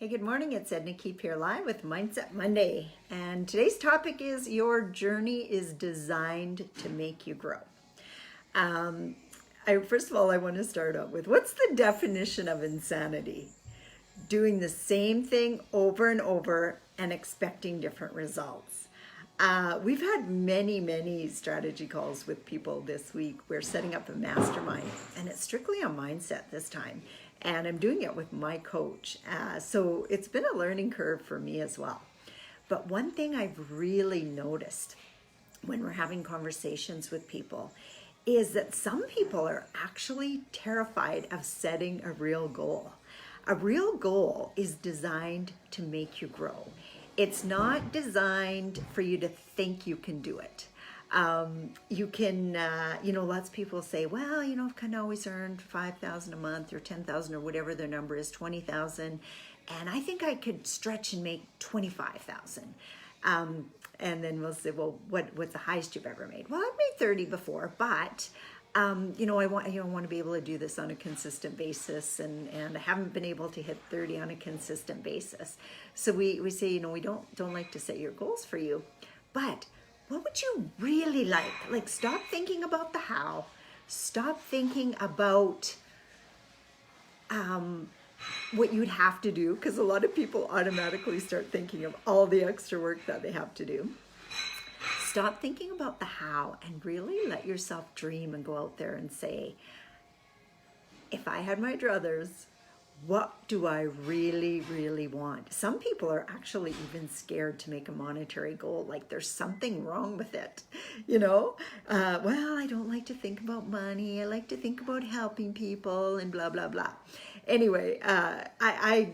Hey, good morning. It's Edna here live with Mindset Monday. And today's topic is your journey is designed to make you grow. First of all, I want to start out with what's the definition of insanity? Doing the same thing over and over and expecting different results. We've had many strategy calls with people this week. We're setting up a mastermind, and it's strictly on mindset this time. And I'm doing it with my coach. So it's been a learning curve for me as well. But one thing I've really noticed when we're having conversations with people is that some people are actually terrified of setting a real goal. A real goal is designed to make you grow. It's not designed for you to think you can do it. You can, lots of people say, well, I've kind of always earned $5,000 a month or 10,000 or whatever their number is, 20,000. And I think I could stretch and make 25,000. And then we'll say, well, what's the highest you've ever made? Well, I've made 30 before, but I want to be able to do this on a consistent basis, and I haven't been able to hit 30 on a consistent basis. So we say, we don't like to set your goals for you, but what would you really like? Like, stop thinking about the how. Stop thinking about what you'd have to do, because a lot of people automatically start thinking of all the extra work that they have to do. Stop thinking about the how and really let yourself dream and go out there and say, if I had my druthers, what do I really want? Some people are actually even scared to make a monetary goal, like there's something wrong with it, well, I don't like to think about money. I like to think about helping people and blah, blah, blah. Anyway, I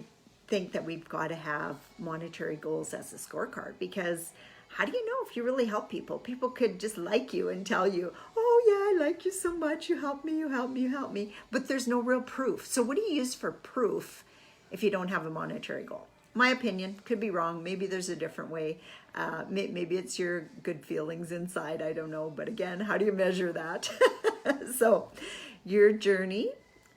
think that we've got to have monetary goals as a scorecard, because how do you know if you really help people? People could just like you and tell you, oh yeah, I like you so much. You help me, you help me, you help me. But there's no real proof. So what do you use for proof if you don't have a monetary goal? My opinion, could be wrong. Maybe there's a different way. Maybe it's your good feelings inside. I don't know. But again, how do you measure that? So your journey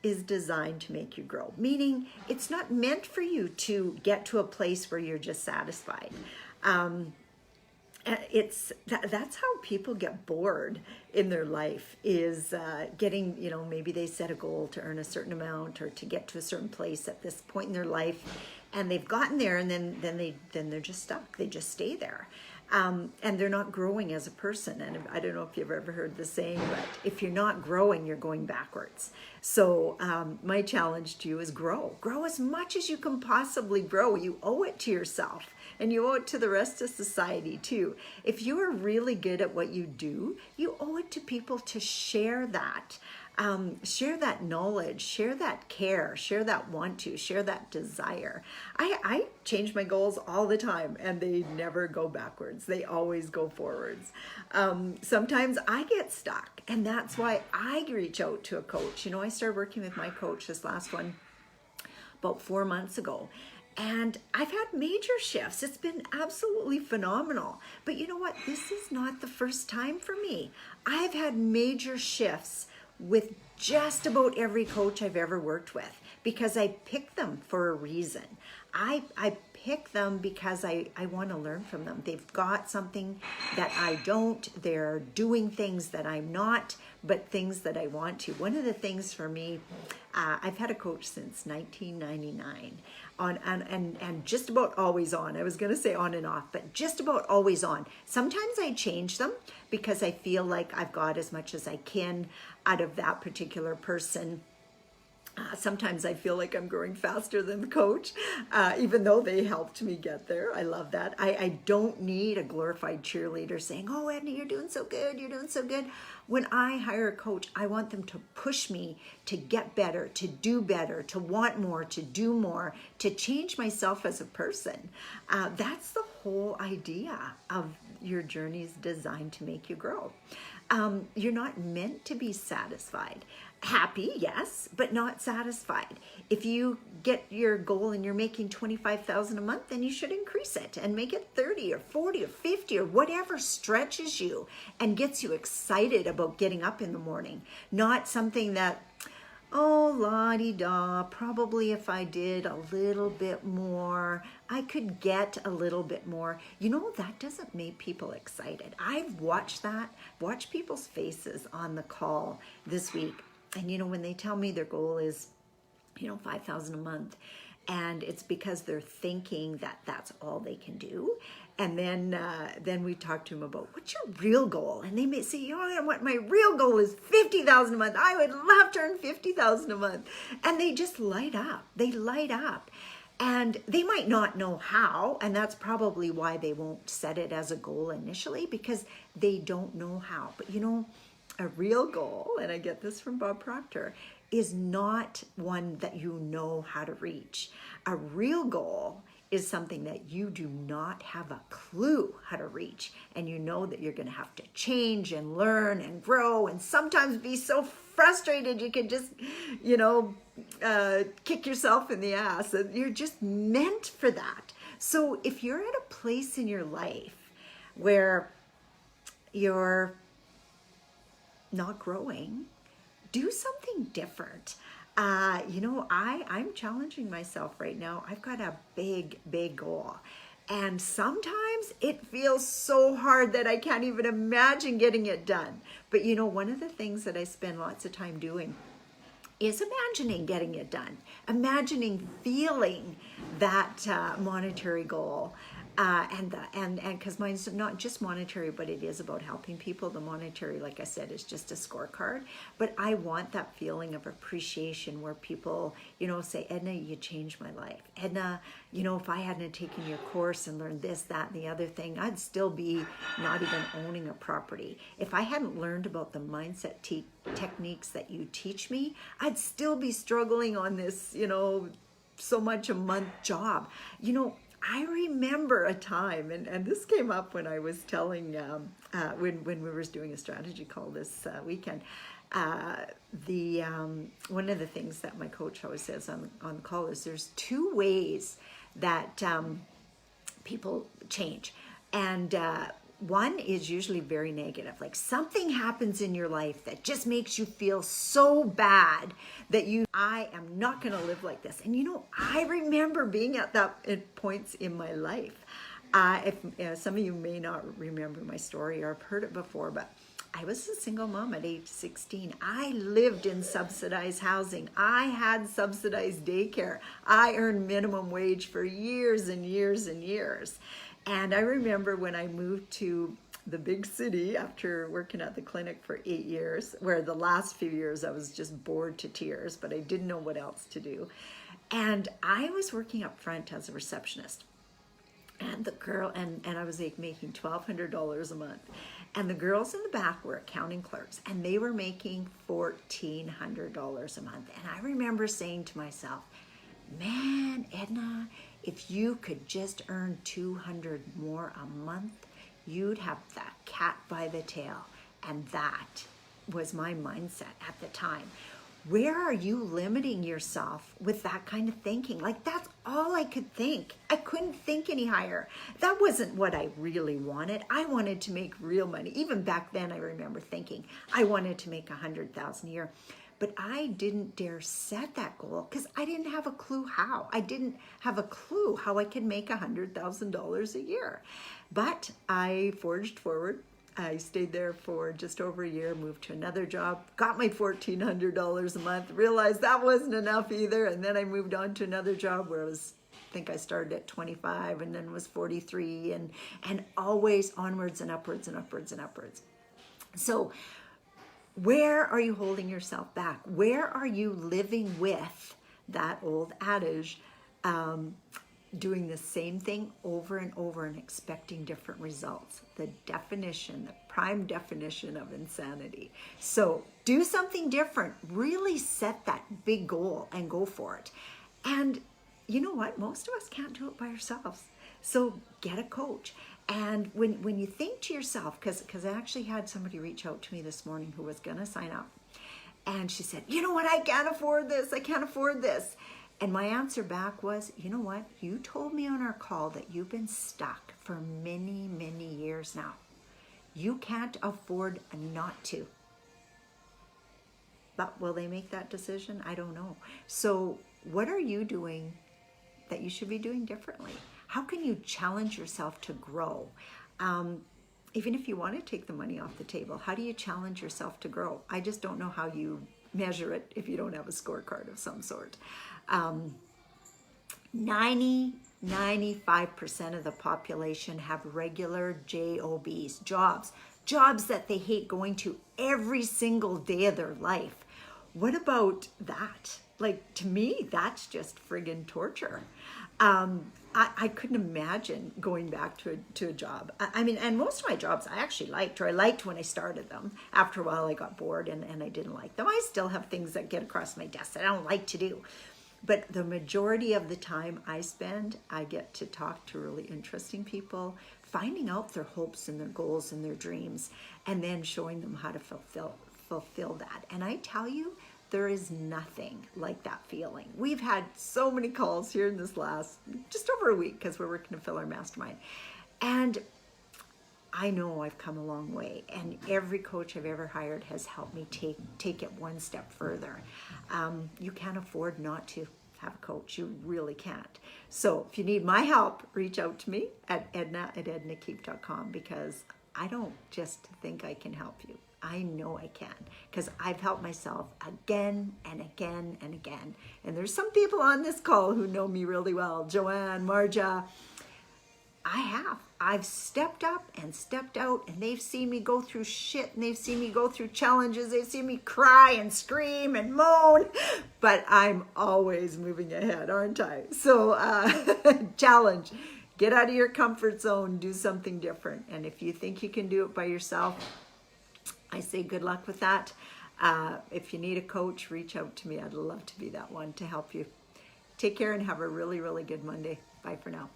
is designed to make you grow. Meaning it's not meant for you to get to a place where you're just satisfied. That's how people get bored in their life, is getting, maybe they set a goal to earn a certain amount or to get to a certain place at this point in their life, and they've gotten there, and then they're just stuck. They just stay there. And they're not growing as a person. And I don't know if you've ever heard the saying, but if you're not growing, you're going backwards. So my challenge to you is grow. Grow as much as you can possibly grow. You owe it to yourself, and you owe it to the rest of society too. If you are really good at what you do, you owe it to people to share that. Share that knowledge, share that care, share that want to, share that desire. I change my goals all the time, and they never go backwards. They always go forwards. Sometimes I get stuck, and that's why I reach out to a coach. I started working with my coach, this last one, about 4 months ago. And I've had major shifts. It's been absolutely phenomenal. But you know what? This is not the first time for me. I've had major shifts with just about every coach I've ever worked with, because I picked them for a reason. I pick them because I want to learn from them. They've got something that I don't. They're doing things that I'm not, but things that I want to. One of the things for me, I've had a coach since 1999, and just about always on. I was going to say on and off, but just about always on. Sometimes I change them because I feel like I've got as much as I can out of that particular person. Sometimes I feel like I'm growing faster than the coach, even though they helped me get there. I love that. I don't need a glorified cheerleader saying, oh, Edna, you're doing so good. You're doing so good. When I hire a coach, I want them to push me to get better, to do better, to want more, to do more, to change myself as a person. That's the whole idea of your journey's designed to make you grow. You're not meant to be satisfied. Happy, yes, but not satisfied. If you get your goal and you're making $25,000 a month, then you should increase it and make it 30 or 40 or 50 or whatever stretches you and gets you excited about getting up in the morning. Not something that, oh, la-di-da, probably if I did a little bit more, I could get a little bit more. You know, that doesn't make people excited. I've watched that, watched people's faces on the call this week. And, you know, when they tell me their goal is, you know, 5,000 a month, and it's because they're thinking that that's all they can do. And then we talk to them about, what's your real goal? And they may say, you know what, my real goal is 50,000 a month. I would love to earn 50,000 a month. And they just light up. They light up. And they might not know how, and that's probably why they won't set it as a goal initially, because they don't know how. But you know, a real goal, and I get this from Bob Proctor, is not one that you know how to reach. A real goal is something that you do not have a clue how to reach, and you know that you're going to have to change and learn and grow, and sometimes be so frustrated you can just, you know, kick yourself in the ass. You're just meant for that. So if you're at a place in your life where you're not growing, do something different. You know, I'm challenging myself right now. I've got a big goal. And sometimes it feels so hard that I can't even imagine getting it done. But you know, one of the things that I spend lots of time doing is imagining getting it done. Imagining feeling that monetary goal. And because mine's not just monetary, but it is about helping people. The monetary, like I said, is just a scorecard. But I want that feeling of appreciation where people, you know, say, Edna, you changed my life. Edna, you know, if I hadn't taken your course and learned this, that, and the other thing, I'd still be not even owning a property. If I hadn't learned about the mindset techniques that you teach me, I'd still be struggling on this, you know, so much a month job. You know, I remember a time, and this came up when I was telling, when we were doing a strategy call this weekend, one of the things that my coach always says on the call is there's two ways that people change. And one is usually very negative. Like something happens in your life that just makes you feel so bad that I am not going to live like this. And you know, I remember being at points in my life. If some of you may not remember my story or have heard it before, but I was a single mom at age 16. I lived in subsidized housing. I had subsidized daycare. I earned minimum wage for years and years and years. And I remember when I moved to the big city after working at the clinic for 8 years, where the last few years I was just bored to tears, but I didn't know what else to do. And I was working up front as a receptionist. And the girl, and I was like making $1,200 a month. And the girls in the back were accounting clerks, and they were making $1,400 a month. And I remember saying to myself, man, Edna, if you could just earn $200 more a month, you'd have that cat by the tail. And that was my mindset at the time. Where are you limiting yourself with that kind of thinking? Like, that's all I could think. I couldn't think any higher. That wasn't what I really wanted. I wanted to make real money. Even back then, I remember thinking I wanted to make $100,000 a year. But I didn't dare set that goal because I didn't have a clue how. I didn't have a clue how I could make $100,000 a year. But I forged forward. I stayed there for just over a year, moved to another job, got my $1,400 a month, realized that wasn't enough either. And then I moved on to another job where I think I started at 25 and then was 43 and always onwards and upwards and upwards and upwards. So where are you holding yourself back? Where are you living with that old adage, doing the same thing over and over and expecting different results? The prime definition of insanity. So do something different. Really set that big goal and go for it. And you know what? Most of us can't do it by ourselves. So get a coach. And when you think to yourself, because I actually had somebody reach out to me this morning who was going to sign up. And she said, you know what? I can't afford this. I can't afford this. And my answer back was, you know what? You told me on our call that you've been stuck for many, many years now. You can't afford not to. But will they make that decision? I don't know. So what are you doing that you should be doing differently? How can you challenge yourself to grow? Even if you want to take the money off the table, how do you challenge yourself to grow? I just don't know how you measure it if you don't have a scorecard of some sort. 95% of the population have regular jobs, jobs that they hate going to every single day of their life. What about that? Like, to me, that's just friggin' torture. I couldn't imagine going back to a job. I mean, and most of my jobs I actually liked, or I liked when I started them. After a while, I got bored and I didn't like them. I still have things that get across my desk that I don't like to do. But the majority of the time I spend, I get to talk to really interesting people, finding out their hopes and their goals and their dreams, and then showing them how to fulfill that. And I tell you, there is nothing like that feeling. We've had so many calls here in this last, just over a week, because we're working to fill our mastermind. And I know I've come a long way, and every coach I've ever hired has helped me take it one step further. You can't afford not to have a coach. You really can't. So if you need my help, reach out to me at edna@ednakeep.com, because I don't just think I can help you. I know I can, because I've helped myself again and again and again. And there's some people on this call who know me really well. Joanne, Marja. I've stepped up and stepped out, and they've seen me go through shit, and they've seen me go through challenges. They've seen me cry and scream and moan, but I'm always moving ahead, aren't I? So challenge, get out of your comfort zone, do something different. And if you think you can do it by yourself, I say good luck with that. If you need a coach, reach out to me. I'd love to be that one to help you. Take care and have a really, really good Monday. Bye for now.